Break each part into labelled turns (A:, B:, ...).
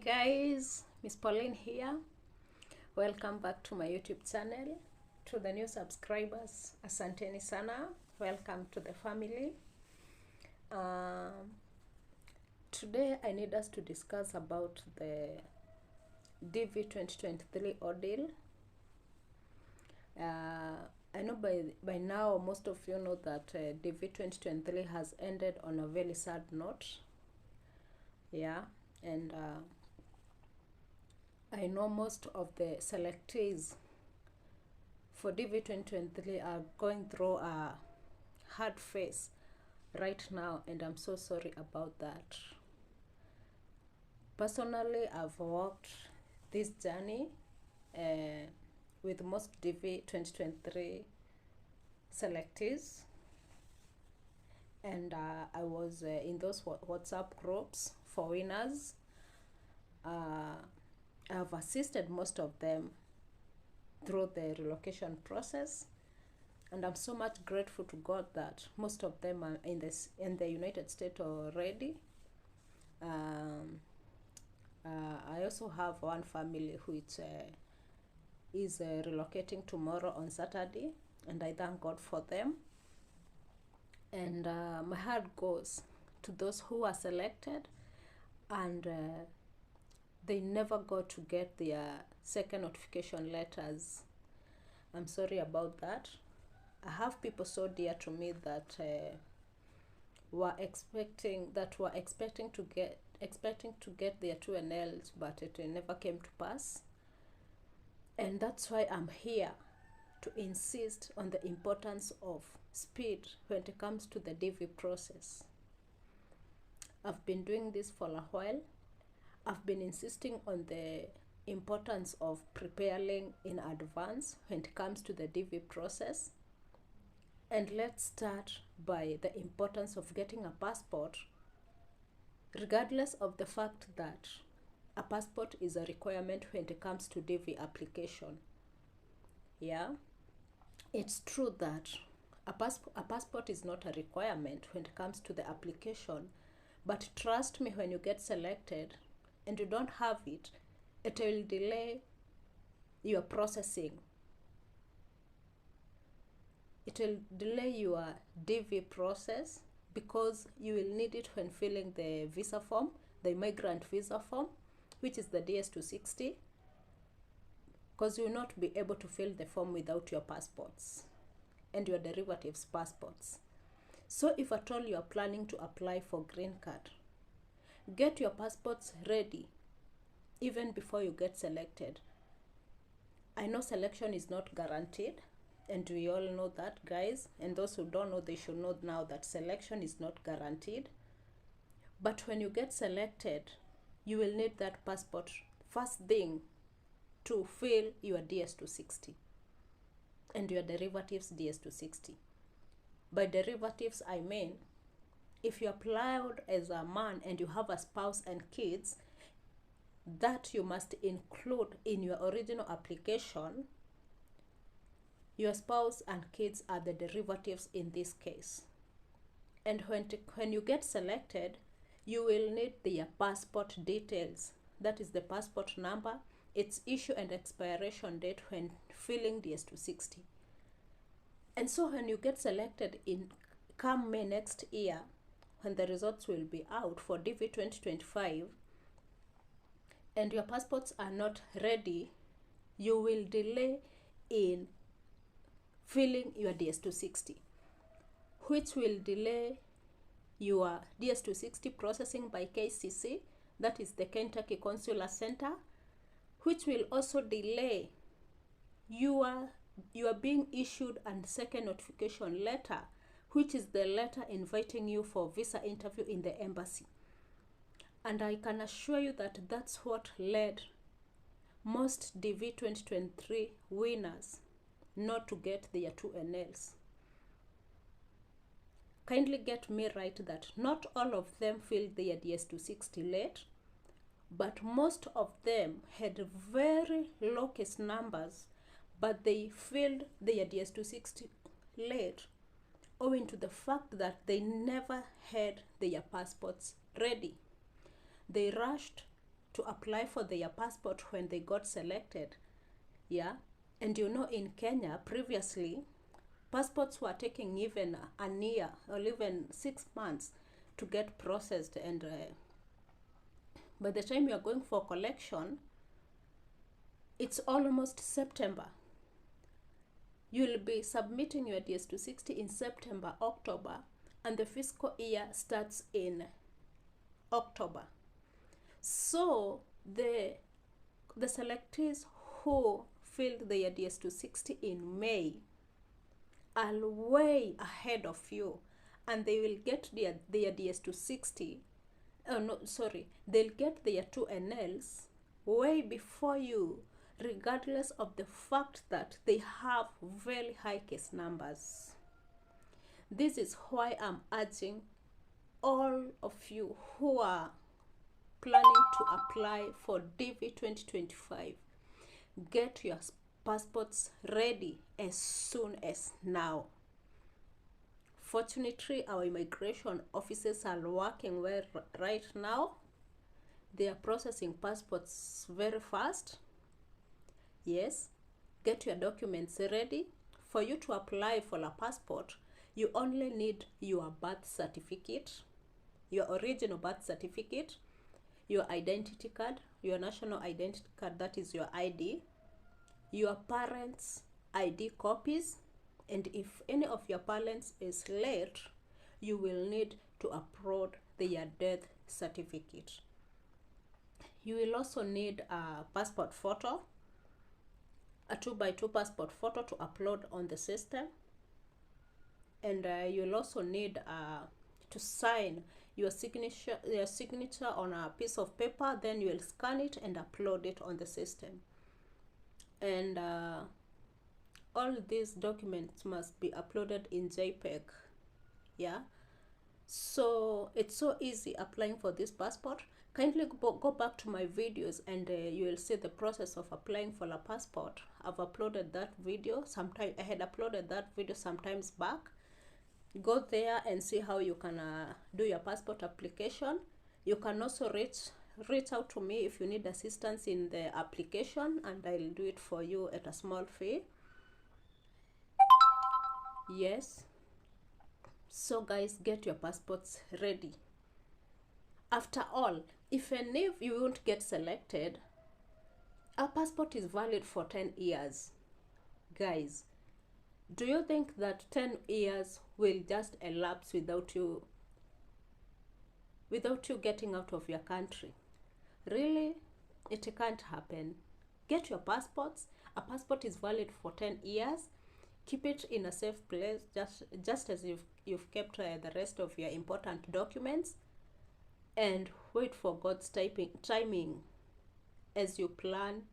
A: Guys, Miss Pauline here. Welcome back to my YouTube channel. To the new subscribers, asanteni sana. Welcome to the family. Today I need us to discuss about the Dv2023 ordeal. I know by now most of you know that Dv2023 has ended on a very sad note. Yeah, and I know most of the selectees for Dv2023 are going through a hard phase right now, and I'm so sorry about that. Personally, I've walked this journey with most Dv2023 selectees, and I was in those WhatsApp groups for winners. I've assisted most of them through the relocation process, and I'm so much grateful to God that most of them are in the United States already. I also have one family which is relocating tomorrow on Saturday, and I thank God for them. And my heart goes to those who are selected and they never got to get their second notification letters. I'm sorry about that. I have people so dear to me that were expecting to get their 2NLs, but it never came to pass. And that's why I'm here to insist on the importance of speed when it comes to the DV process. I've been doing this for a while. I've been insisting on the importance of preparing in advance when it comes to the DV process. And let's start by the importance of getting a passport, regardless of the fact that a passport is a requirement when it comes to DV application. Yeah, it's true that a passport is not a requirement when it comes to the application, but trust me, when you get selected and you don't have it, it will delay your processing. It will delay your DV process because you will need it when filling the visa form, the migrant visa form, which is the DS260, because you will not be able to fill the form without your passports and your derivatives passports. So if at all you are planning to apply for green card, get your passports ready even before you get selected. I know selection is not guaranteed, and we all know that, guys, and those who don't know, they should know now that selection is not guaranteed. But when you get selected, you will need that passport first thing to fill your DS260 and your derivatives DS260. By derivatives, I mean if you applied as a man and you have a spouse and kids, that you must include in your original application. Your spouse and kids are the derivatives in this case. And when you get selected, you will need their passport details. That is the passport number, its issue and expiration date when filling DS260. And so when you get selected in come May next year, when the results will be out for Dv2025, and your passports are not ready, you will delay in filling your DS260, which will delay your DS260 processing by KCC, that is the Kentucky Consular Center, which will also delay your being issued a second notification letter, which is the letter inviting you for visa interview in the embassy. And I can assure you that that's what led most Dv2023 winners not to get their 2NLs. Kindly get me right that not all of them filled their DS260 late, but most of them had very low case numbers, but they filled their DS260 late owing to the fact that they never had their passports ready. They rushed to apply for their passport when they got selected. Yeah, and you know, in Kenya previously, passports were taking even a year or even 6 months to get processed, and by the time you are going for collection, it's almost September. You'll be submitting your DS260 in September, October, and the fiscal year starts in October. So the selectees who filled their DS260 in May are way ahead of you, and they will get their DS260. Oh no, sorry, they'll get their 2NLs way before you, regardless of the fact that they have very high case numbers. This is why I'm urging all of you who are planning to apply for Dv2025, get your passports ready as soon as now. Fortunately, our immigration officers are working well right now. They are processing passports very fast. Yes, get your documents ready. For you to apply for a passport, you only need your birth certificate, your original birth certificate, your identity card, your national identity card, that is your ID, your parents' ID copies, and if any of your parents is late, you will need to upload their death certificate. You will also need a passport photo, a 2x2 passport photo to upload on the system, and you'll also need to sign your signature on a piece of paper. Then you will scan it and upload it on the system, and all these documents must be uploaded in JPEG. Yeah, so it's so easy applying for this passport. Kindly go back to my videos, and you will see the process of applying for a passport. I've uploaded that video I had uploaded that video sometimes back. Go there and see how you can do your passport application. You can also reach out to me if you need assistance in the application, and I'll do it for you at a small fee. Yes, so guys, get your passports ready. After all, even if you won't get selected, a passport is valid for 10 years. Guys, do you think that 10 years will just elapse without you getting out of your country? Really? It can't happen. Get your passports. A passport is valid for 10 years. Keep it in a safe place, just as you've kept the rest of your important documents, and wait for God's timing as you plan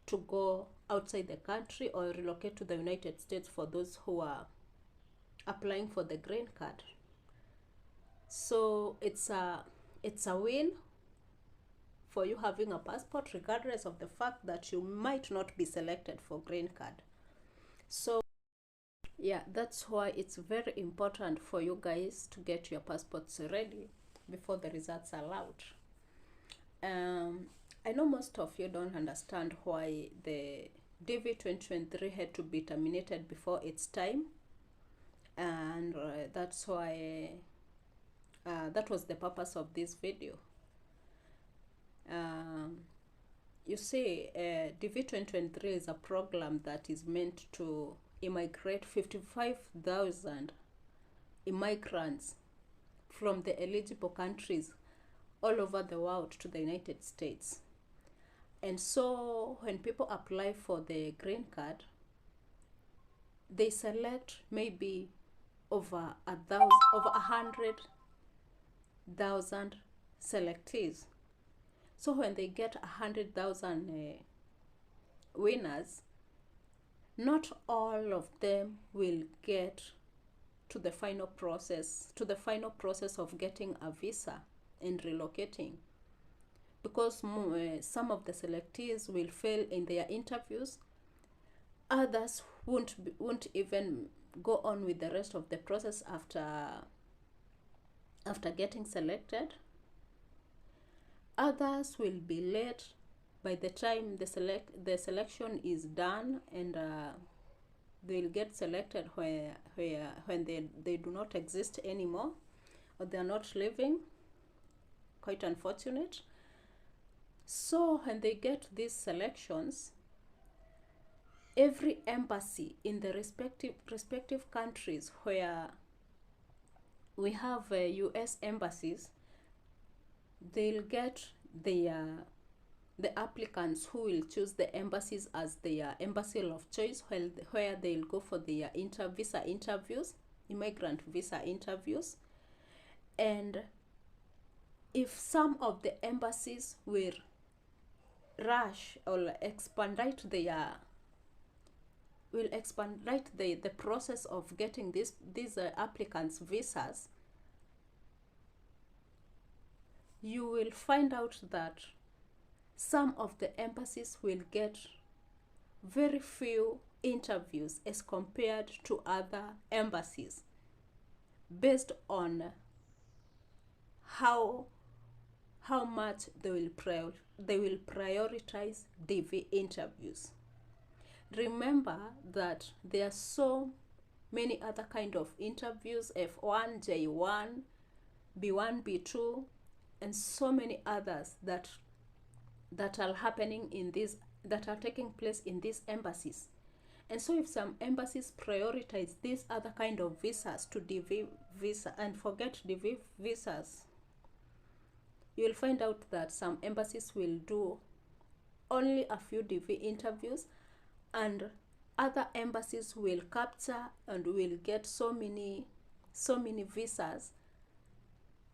A: to go outside the country or relocate to the United States for those who are applying for the green card. So it's a win for you having a passport, regardless of the fact that you might not be selected for green card. So yeah, that's why it's very important for you guys to get your passports ready before the results are out. I know most of you don't understand why the Dv2023 had to be terminated before its time, and that's why that was the purpose of this video. You see, Dv2023 is a program that is meant to immigrate 55,000 immigrants from the eligible countries all over the world to the United States. And so when people apply for the green card, they select maybe over 100,000 selectees. So when they get 100,000 winners, not all of them will get to the final process of getting a visa and relocating, because some of the selectees will fail in their interviews. Others won't even go on with the rest of the process after getting selected. Others will be late by the time the selection is done, and they'll get selected when they do not exist anymore, or they're not living. Quite unfortunate. So when they get these selections, every embassy in the respective countries where we have US embassies, they'll get the applicants who will choose the embassies as their embassy of choice, where they'll go for their visa interviews, immigrant visa interviews. And if some of the embassies will rush or expedite the process of getting these applicants' visas, you will find out that some of the embassies will get very few interviews as compared to other embassies, based on how much they will prioritize DV interviews. Remember that there are so many other kind of interviews: F1, J1, B1, B2, and so many others that are happening that are taking place in these embassies. And so if some embassies prioritize these other kind of visas to DV visa and forget DV visas, you will find out that some embassies will do only a few DV interviews, and other embassies will capture and will get so many visas,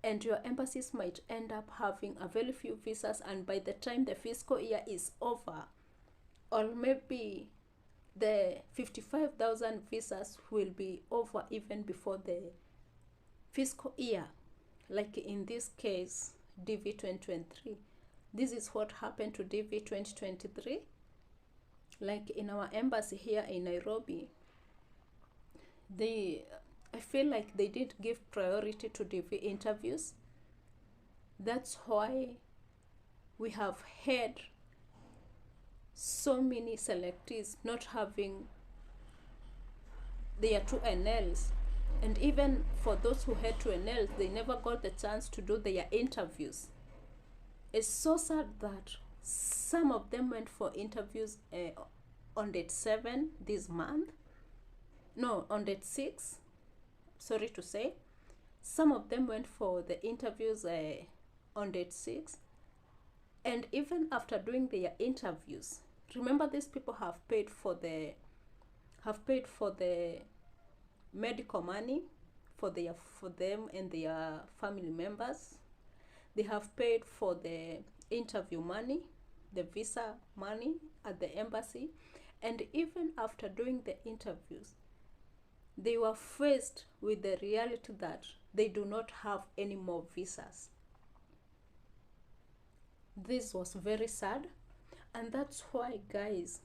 A: and your embassies might end up having a very few visas, and by the time the fiscal year is over, or maybe the 55,000 visas will be over even before the fiscal year, like in this case Dv2023. This is what happened to Dv2023. Like in our embassy here in Nairobi, I feel like they did give priority to DV interviews. That's why we have had so many selectees not having their 2NLs. And even for those who had 2NLs, they never got the chance to do their interviews. It's so sad that some of them went for interviews on date 7 this month. No, on date 6. Sorry to say. Some of them went for the interviews on date 6. And even after doing their interviews, remember these people have paid for the medical money for them and their family members. They have paid for the interview money, the visa money at the embassy, and even after doing the interviews, they were faced with the reality that they do not have any more visas. This was very sad, and that's why, guys,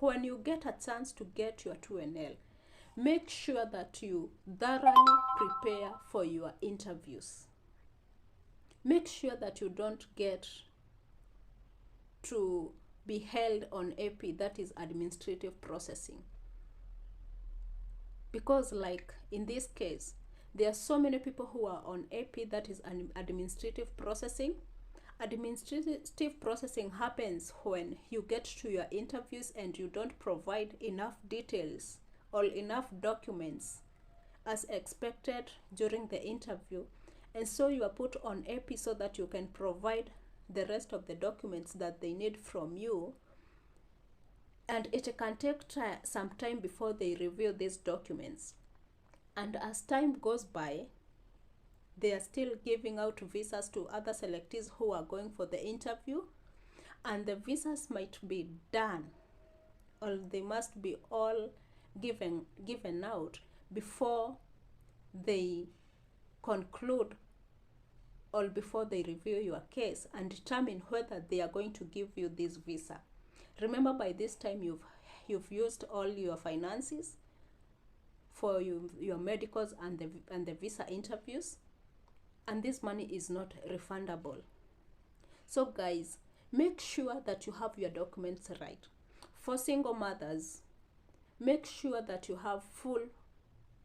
A: when you get a chance to get your 2NL, make sure that you thoroughly prepare for your interviews. Make sure that you don't get to be held on AP, that is administrative processing. Because like in this case, there are so many people who are on AP, that is an administrative processing. Administrative processing happens when you get to your interviews and you don't provide enough details or enough documents as expected during the interview, and so you are put on AP so that you can provide the rest of the documents that they need from you, and it can take some time before they review these documents. And as time goes by, they are still giving out visas to other selectees who are going for the interview, and the visas might be done, or they must be all given out before they conclude or before they review your case and determine whether they are going to give you this visa. Remember, by this time you've used all your finances for your medicals and the visa interviews, and this money is not refundable. So guys, make sure that you have your documents right. For single mothers, make sure that you have full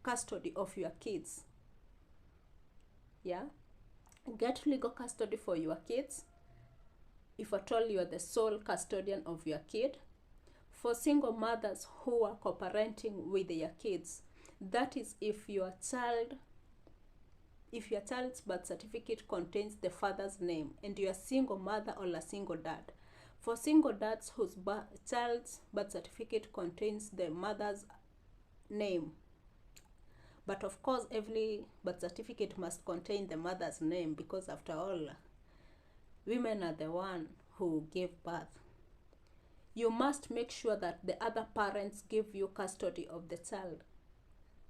A: custody of your kids. Yeah, get legal custody for your kids if at all you are the sole custodian of your kid. For single mothers who are co-parenting with their kids, that is if your child's birth certificate contains the father's name and you're a single mother or a single dad. For single dads whose child's birth certificate contains the mother's name, but of course every birth certificate must contain the mother's name, because after all, women are the one who gave birth. You must make sure that the other parents give you custody of the child.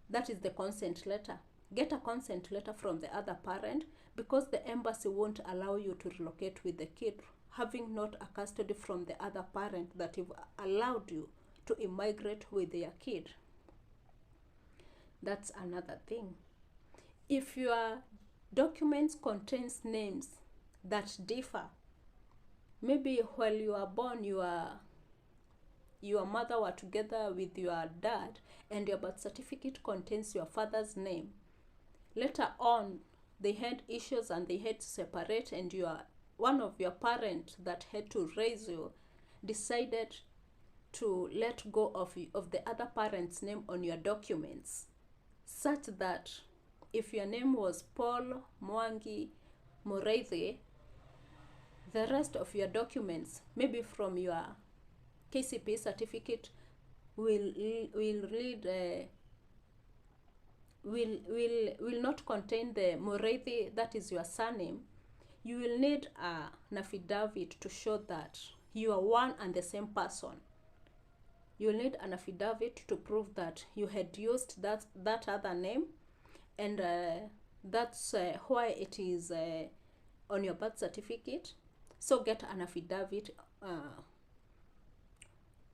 A: That is the consent letter. Get a consent letter from the other parent, because the embassy won't allow you to relocate with the kid having not a custody from the other parent that have allowed you to immigrate with their kid. That's another thing. If your documents contains names that differ, maybe while you are born, your mother were together with your dad and your birth certificate contains your father's name. Later on, they had issues and they had to separate, and one of your parents that had to raise you decided to let go of the other parent's name on your documents, such that if your name was Paul Mwangi Mureithi, the rest of your documents, maybe from your KCP certificate, will not contain the Mureithi, that is your surname. You will need an affidavit to show that you are one and the same person. You will need an affidavit to prove that you had used that other name, and that's why it is on your birth certificate. So get an affidavit.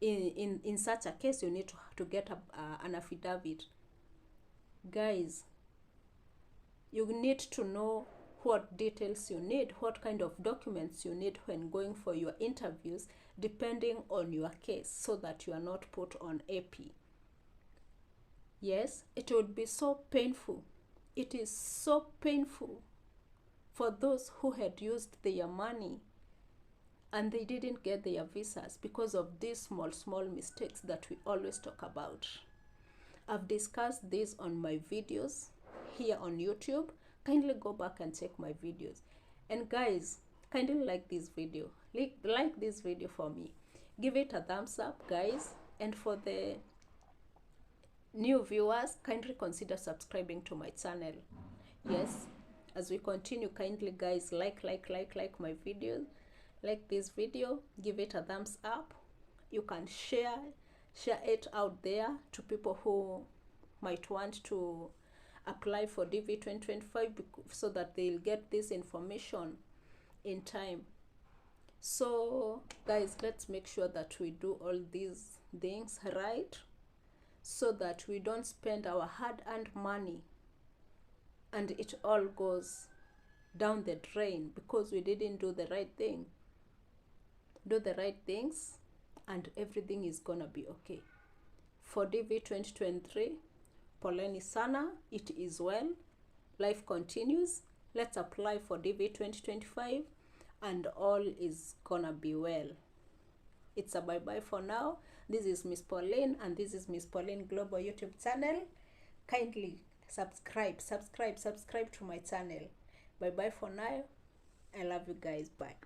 A: In such a case, you need to get an affidavit. Guys, you need to know what details you need, what kind of documents you need when going for your interviews, depending on your case, so that you are not put on AP. Yes, it would be so painful. It is so painful for those who had used their money and they didn't get their visas because of these small mistakes that we always talk about. I've discussed this on my videos here on YouTube. Kindly go back and check my videos. And guys, kindly like this video. Like this video for me. Give it a thumbs up, guys. And for the new viewers, kindly consider subscribing to my channel. Yes, as we continue, kindly guys, like my videos. Like this video, give it a thumbs up. You can share it out there to people who might want to apply for Dv2025, so that they'll get this information in time. So guys, let's make sure that we do all these things right, so that we don't spend our hard-earned money and it all goes down the drain because we didn't do the right thing. Do the right things and everything is gonna be okay. For Dv2023, poleni sana, it is well. Life continues. Let's apply for Dv2025 and all is gonna be well. It's a bye-bye for now. This is Miss Pauline and this is Miss Pauline Global YouTube channel. Kindly subscribe to my channel. Bye-bye for now. I love you guys. Bye.